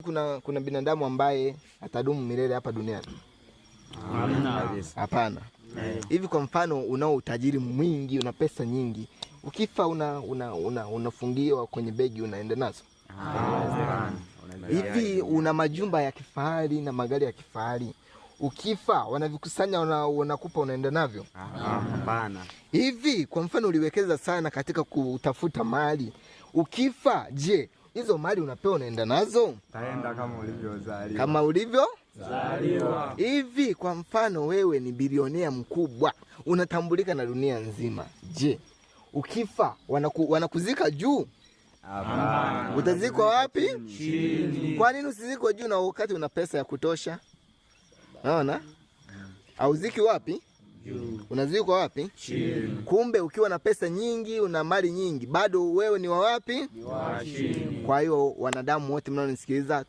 Kuna binadamu ambaye atadumu milele hapa duniani? Hapana. Hivi kwa mfano unao utajiri mwingi, una pesa nyingi, ukifa unafungiwa kwenye begi unaenda nazo? Hivi una majumba ya kifahari na magari ya kifahari, ukifa wanavikusanya wanakupa unaenda navyo? Hapana. Hivi kwa mfano uliwekeza sana katika kutafuta mali, ukifa je, hizo mali unapewa unaenda nazo? Taenda kama ulivyozaliwa. Kama ulivyozaliwa. Hivi kwa mfano wewe ni bilionea mkubwa, unatambulika na dunia nzima, je, ukifa wanakuzika juu? Hapana. Utazikwa wapi? Chini. Kwa nini usizikwe juu na wakati una pesa ya kutosha? Naona? Auziki wapi? Juu. Unazikwa wapi? Chini. Kumbe ukiwa na pesa nyingi, una mali nyingi, bado wewe ni wa wapi? Ni wa chini. Kwa hiyo wanadamu wote mnaonisikiliza,